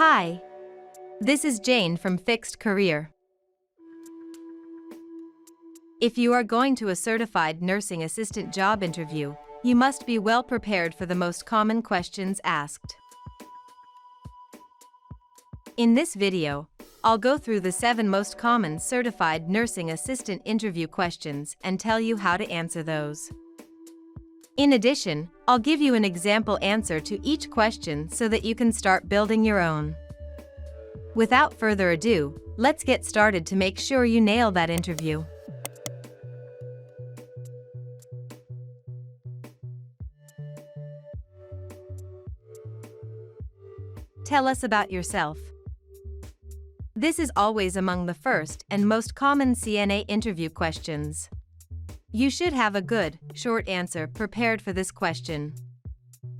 Hi, this is Jane from Fixed Career. If you are going to a certified nursing assistant job interview, you must be well prepared for the most common questions asked. In this video, I'll go through the 7 most common certified nursing assistant interview questions and tell you how to answer those. In addition, I'll give you an example answer to each question so that you can start building your own. Without further ado, let's get started to make sure you nail that interview. Tell us about yourself. This is always among the first and most common CNA interview questions. You should have a good, short answer prepared for this question.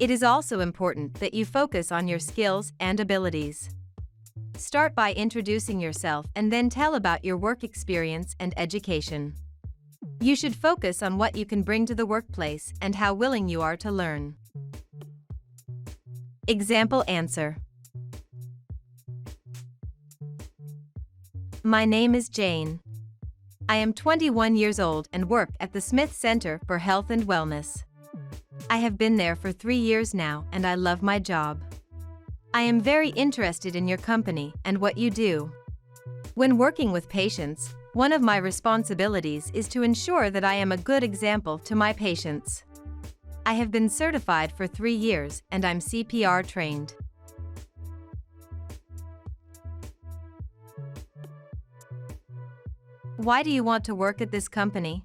It is also important that you focus on your skills and abilities. Start by introducing yourself and then tell about your work experience and education. You should focus on what you can bring to the workplace and how willing you are to learn. Example answer. My name is Jane. I am 21 years old and work at the Smith Center for Health and Wellness. I have been there for 3 years now and I love my job. I am very interested in your company and what you do. When working with patients, one of my responsibilities is to ensure that I am a good example to my patients. I have been certified for 3 years and I'm CPR trained. Why do you want to work at this company?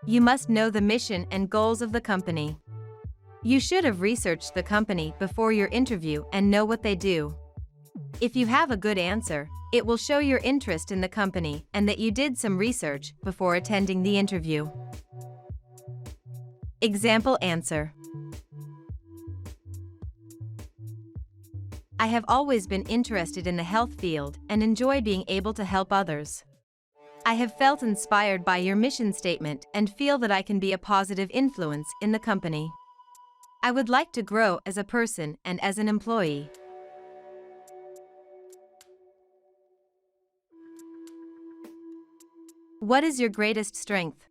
You must know the mission and goals of the company. You should have researched the company before your interview and know what they do. If you have a good answer, it will show your interest in the company and that you did some research before attending the interview. Example answer. I have always been interested in the health field and enjoy being able to help others. I have felt inspired by your mission statement and feel that I can be a positive influence in the company. I would like to grow as a person and as an employee. What is your greatest strength?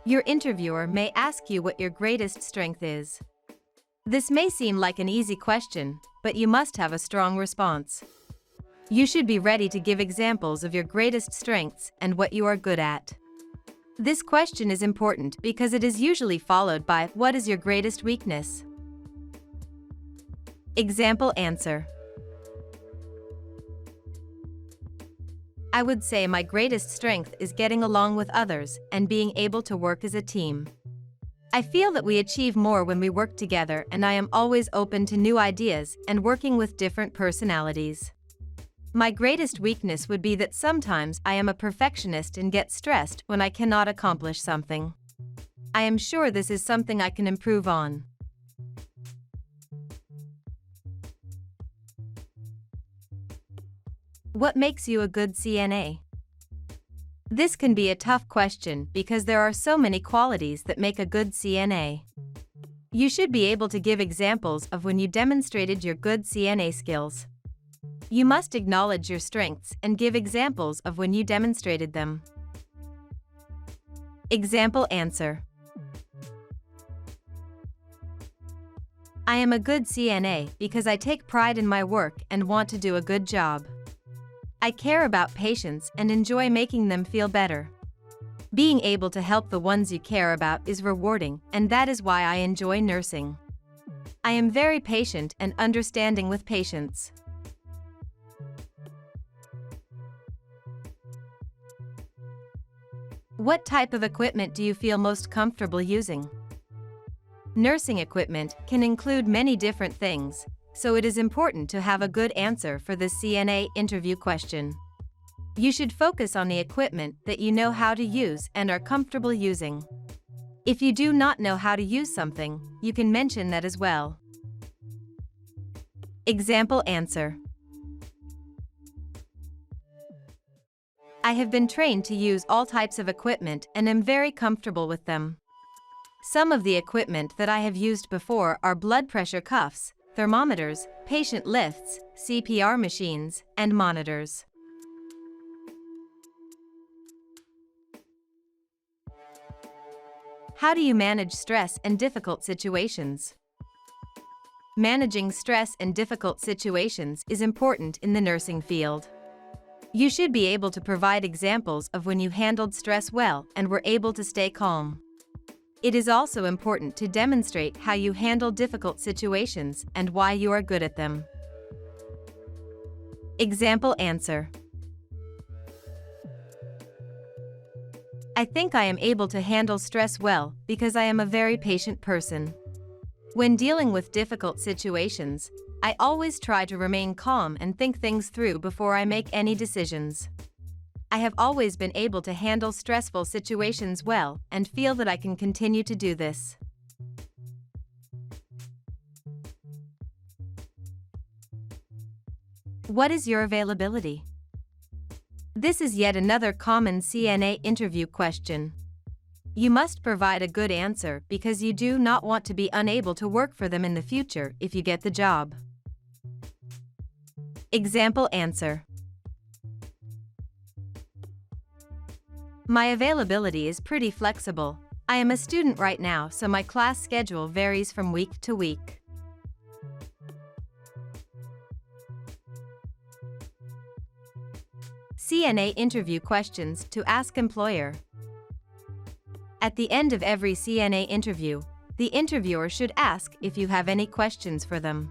Your interviewer may ask you what your greatest strength is. This may seem like an easy question, but you must have a strong response. You should be ready to give examples of your greatest strengths and what you are good at. This question is important because it is usually followed by, what is your greatest weakness? Example answer. I would say my greatest strength is getting along with others and being able to work as a team. I feel that we achieve more when we work together and I am always open to new ideas and working with different personalities. My greatest weakness would be that sometimes I am a perfectionist and get stressed when I cannot accomplish something. I am sure this is something I can improve on. What makes you a good CNA? This can be a tough question because there are so many qualities that make a good CNA. You should be able to give examples of when you demonstrated your good CNA skills. You must acknowledge your strengths and give examples of when you demonstrated them. Example answer. I am a good CNA because I take pride in my work and want to do a good job. I care about patients and enjoy making them feel better. Being able to help the ones you care about is rewarding, and that is why I enjoy nursing. I am very patient and understanding with patients. What type of equipment do you feel most comfortable using? Nursing equipment can include many different things, so it is important to have a good answer for this CNA interview question. You should focus on the equipment that you know how to use and are comfortable using. If you do not know how to use something, you can mention that as well. Example answer. I have been trained to use all types of equipment and am very comfortable with them. Some of the equipment that I have used before are blood pressure cuffs, thermometers, patient lifts, CPR machines, and monitors. How do you manage stress and difficult situations? Managing stress and difficult situations is important in the nursing field. You should be able to provide examples of when you handled stress well and were able to stay calm. It is also important to demonstrate how you handle difficult situations and why you are good at them. Example answer. I think I am able to handle stress well because I am a very patient person. When dealing with difficult situations, I always try to remain calm and think things through before I make any decisions. I have always been able to handle stressful situations well and feel that I can continue to do this. What is your availability? This is yet another common CNA interview question. You must provide a good answer because you do not want to be unable to work for them in the future if you get the job. Example answer. My availability is pretty flexible. I am a student right now, so my class schedule varies from week to week. CNA interview questions to ask employer. At the end of every CNA interview, the interviewer should ask if you have any questions for them.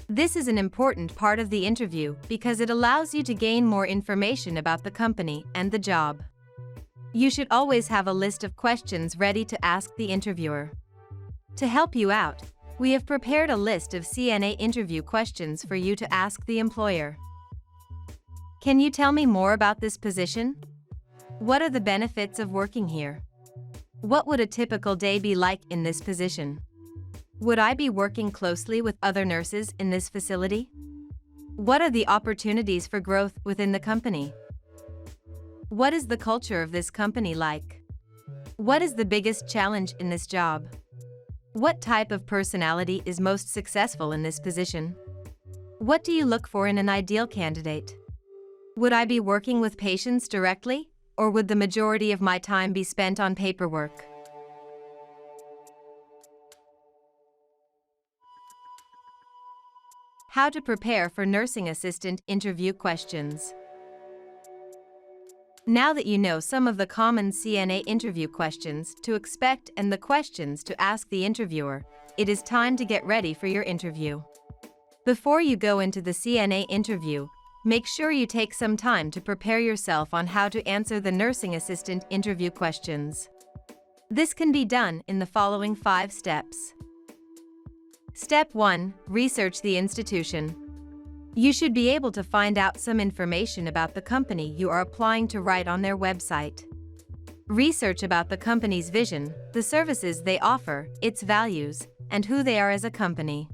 This is an important part of the interview because it allows you to gain more information about the company and the job. You should always have a list of questions ready to ask the interviewer. To help you out, we have prepared a list of CNA interview questions for you to ask the employer. Can you tell me more about this position? What are the benefits of working here? What would a typical day be like in this position? Would I be working closely with other nurses in this facility? What are the opportunities for growth within the company? What is the culture of this company like? What is the biggest challenge in this job? What type of personality is most successful in this position? What do you look for in an ideal candidate? Would I be working with patients directly, or would the majority of my time be spent on paperwork? How to prepare for nursing assistant interview questions. Now that you know some of the common CNA interview questions to expect and the questions to ask the interviewer, it is time to get ready for your interview. Before you go into the CNA interview, make sure you take some time to prepare yourself on how to answer the nursing assistant interview questions. This can be done in the following 5 steps. Step 1. Research the institution. You should be able to find out some information about the company you are applying to write on their website. Research about the company's vision, the services they offer, its values, and who they are as a company.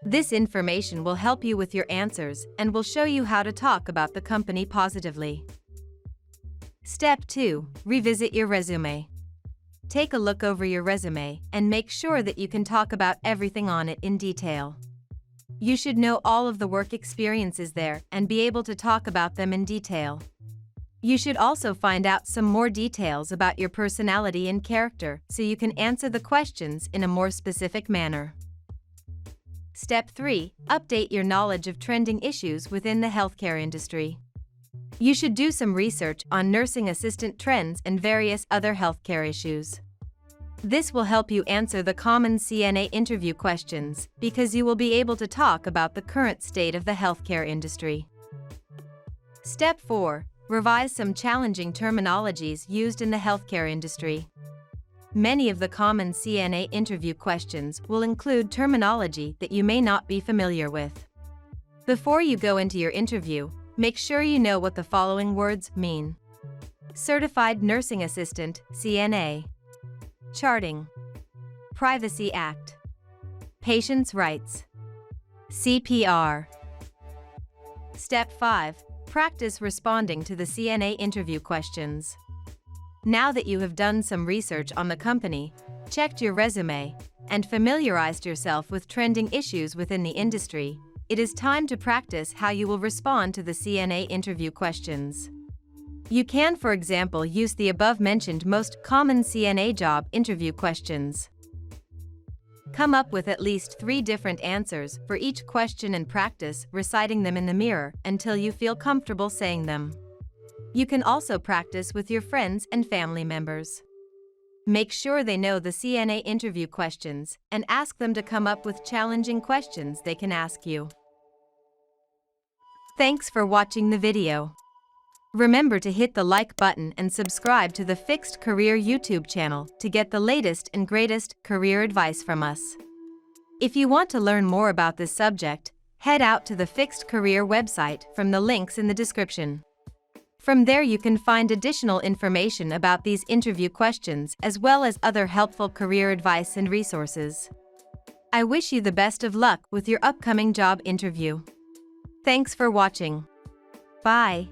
This information will help you with your answers and will show you how to talk about the company positively. Step 2. Revisit your resume. Take a look over your resume and make sure that you can talk about everything on it in detail. You should know all of the work experiences there and be able to talk about them in detail. You should also find out some more details about your personality and character so you can answer the questions in a more specific manner. Step 3. Update your knowledge of trending issues within the healthcare industry. You should do some research on nursing assistant trends and various other healthcare issues. This will help you answer the common CNA interview questions because you will be able to talk about the current state of the healthcare industry. Step 4. Revise some challenging terminologies used in the healthcare industry. Many of the common CNA interview questions will include terminology that you may not be familiar with. Before you go into your interview, make sure you know what the following words mean. Certified Nursing Assistant, CNA. Charting. Privacy Act. Patients' Rights. CPR. Step 5. Practice responding to the CNA interview questions. Now that you have done some research on the company, checked your resume, and familiarized yourself with trending issues within the industry, it is time to practice how you will respond to the CNA interview questions. You can, for example, use the above-mentioned most common CNA job interview questions. Come up with at least 3 different answers for each question and practice reciting them in the mirror until you feel comfortable saying them. You can also practice with your friends and family members. Make sure they know the CNA interview questions and ask them to come up with challenging questions they can ask you. Thanks for watching the video. Remember to hit the like button and subscribe to the Fixed Career YouTube channel to get the latest and greatest career advice from us. If you want to learn more about this subject, head out to the Fixed Career website from the links in the description. From there you can find additional information about these interview questions as well as other helpful career advice and resources. I wish you the best of luck with your upcoming job interview. Thanks for watching. Bye.